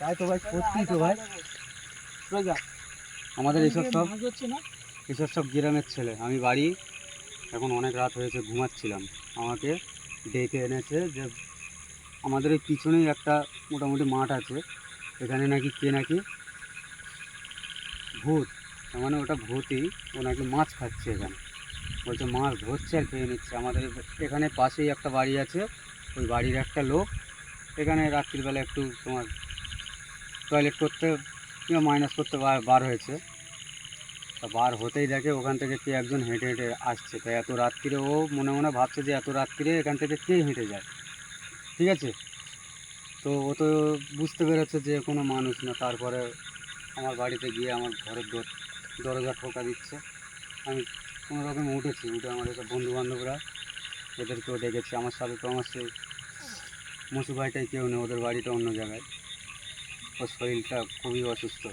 তাই তো ভাই, সত্যি তো ভাই। আমাদের এইসব সব গ্রামের ছেলে। আমি বাড়ি এখন অনেক রাত হয়েছে, ঘুমাচ্ছিলাম, আমাকে ডেকে এনেছে যে আমাদের এই পিছনেই একটা মোটামুটি মাঠ আছে, এখানে নাকি কে নাকি ভূত, তার মানে ওটা ভূতই, ও নাকি মাছ খাচ্ছে এখানে, বলছে মাছ ধরছে আর খেয়ে নিচ্ছে। আমাদের এখানে পাশেই একটা বাড়ি আছে, ওই বাড়ির একটা লোক এখানে রাত্রিবেলা একটু তোমার টয়লেট করতে কিংবা মাইনাস করতে বার হয়েছে। তা বার হতেই দেখে ওখান থেকে কে একজন হেঁটে হেঁটে আসছে। তাই এত রাত্রিরে ও মনে মনে ভাবছে যে এত রাত্রিরে এখান থেকে কে হেঁটে যায়, ঠিক আছে। তো ও তো বুঝতে পেরেছে যে কোনো মানুষ না। তারপরে আমার বাড়িতে গিয়ে আমার ঘরের দরজা ঠোকা দিচ্ছে। আমি কোনো রকমে উঠেছি, উঠে আমার এসব বন্ধুবান্ধবরা এদেরকেও ডেকেছি। আমার সাথে তো আমার সেই মসু ভাইটাই কেউ নেই, ওদের বাড়িটা অন্য জায়গায়, ওর শরীরটা খুবই অসুস্থ।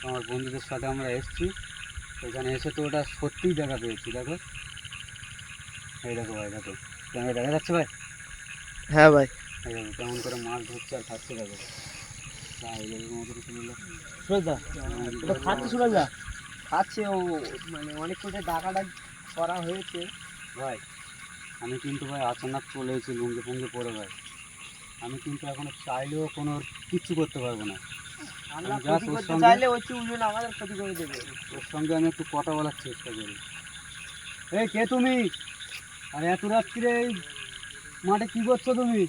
আমার বন্ধুদের সাথে আমরা এসেছি, এখানে এসে তো ওটা সত্যিই দেখা পেয়েছি। দেখো, এই দেখো ভাই, দেখো ক্যামেরা দেখা যাচ্ছে ভাই? হ্যাঁ ভাই, এই দেখো কেমন করে মাছ ধরছে আর খাচ্ছে। দেখো খাচ্ছে ও, মানে অনেক করে ডাকাডাক করা হয়েছে ভাই। আমি কিন্তু ভাই আচানক চলে এসেছি লুঙ্গি ফুঙ্গি পরে ভাই। আমি কিন্তু এখন চাইলেও কোনো কিচ্ছু করতে পারবো না। আমরা আমি just ক্ষতি ওর করতে সঙ্গে চাইলে ওই উল্টো আমাদের ক্ষতি করে দেবে। ওর সঙ্গে আমি একটু কথা বলার চেষ্টা করি। এই কে তুমি? আর এত রাত্রিরে এই মাঠে কি করছো তুমি?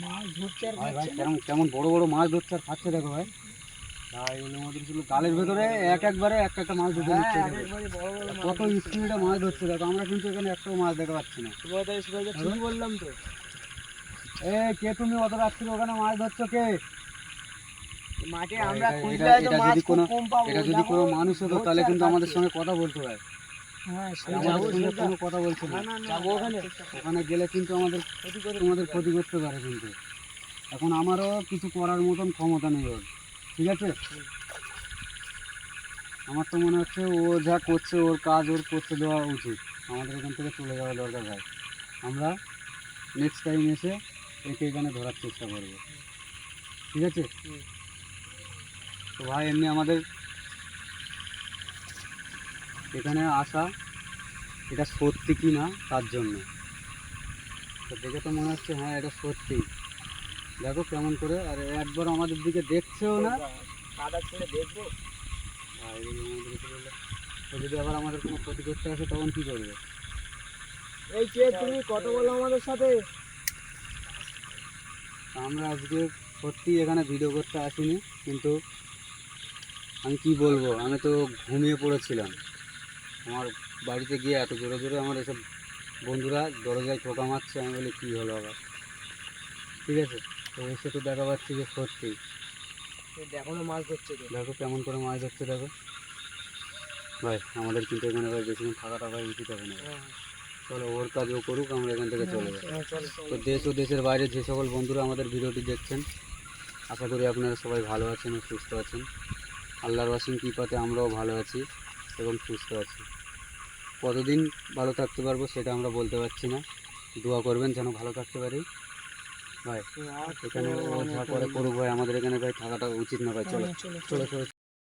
মাছ ধরছে আর ভাই ভাই কেমন কেমন বড় বড় মাছ ধরছে আর খাচ্ছে, দেখো ভাই। ভাই ওগুলোর মধ্যে ছিল গালের ভেতরে একবারে একটা মাছ ধরতে নিচ্ছে। কত স্পিডে মাছ ধরছে দেখো। আমরা কিন্তু এখানে একটাও মাছ দেখা পাচ্ছি না। ঠিকই বললাম তো। এ কে তুমি? অত রাত্রি ওখানে মাছ ধরছো কে? মাঠে ভাই, আমরা এটা খুঁজলে এটা হয়তো মাছ যদি খুব কোনো কম পাবো। এটা যদি কোনো মানুষ হতো তাহলে কিন্তু আমাদের সঙ্গে কথা বলতে হয়। হ্যাঁ, আমাদের সঙ্গে কোনো কথা বলছে না। যাবো ওখানে। ওখানে গেলে কিন্তু তোমাদের ক্ষতি করতে পারে কিন্তু। এখন আমারও কিছু করার মতন ক্ষমতা নেই ওর, ঠিক আছে। আমার তো মনে হচ্ছে ও যা করছে ওর কাজ ওর করতে দেওয়া উচিত। আমাদের এখান থেকে চলে যাওয়া দরকার ভাই। আমরা নেক্সট টাইম এসে একে এখানে ধরার চেষ্টা করব, ঠিক আছে। তো ভাই এমনি আমাদের এখানে আসা এটা সত্যি কি না তার জন্য, তো দেখে তো মনে হচ্ছে হ্যাঁ এটা সত্যি। দেখো কেমন করে, আর একবার আমাদের দিকে দেখছেও না। কাদা ছেড়ে দেখবো। আর ও যদি আবার আমাদের কোনো ক্ষতি করতে আসে তখন কী করবে? এই কে তুমি? কথা বলো আমাদের সাথে। আমরা আজকে সত্যি এখানে ভিডিও করতে আসিনি, কিন্তু আমি কি বলবো, আমি তো ঘুমিয়ে পড়েছিলাম। আমার বাড়িতে গিয়ে এত জোরে জোরে আমার এসব বন্ধুরা দরজায় ঠোকা মারছে। আমি বলি কী হলো আবার, ঠিক আছে। তো এসে তো দেখা পাচ্ছি যে সত্যি। দেখো না মাছ ধরছে তো। দেখো কেমন করে মাছ ধরছে দেখো ভাই। আমাদের কিন্তু এখানে ভাই বেশিক্ষণ থাকাটা ভাই উচিত হবে না। চলো ওর কাজ ও করুক, আমরা এখান থেকে চলে যাই। তো দেশ ও দেশের বাইরে যে সকল বন্ধুরা আমাদের ভিডিওটি দেখছেন, আশা করি আপনারা সবাই ভালো আছেন ও সুস্থ আছেন। আল্লাহর অসীম কৃপাতে আমরাও ভালো আছি এবং সুস্থ আছি। কতদিন ভালো থাকতে পারবো সেটা আমরা বলতে পারছি না। দোয়া করবেন যেন ভালো থাকতে পারি ভাই। এখানে ও যা করে করুক ভাই, আমাদের এখানে ভাই থাকাটা উচিত না ভাই। চলো চলো চলো।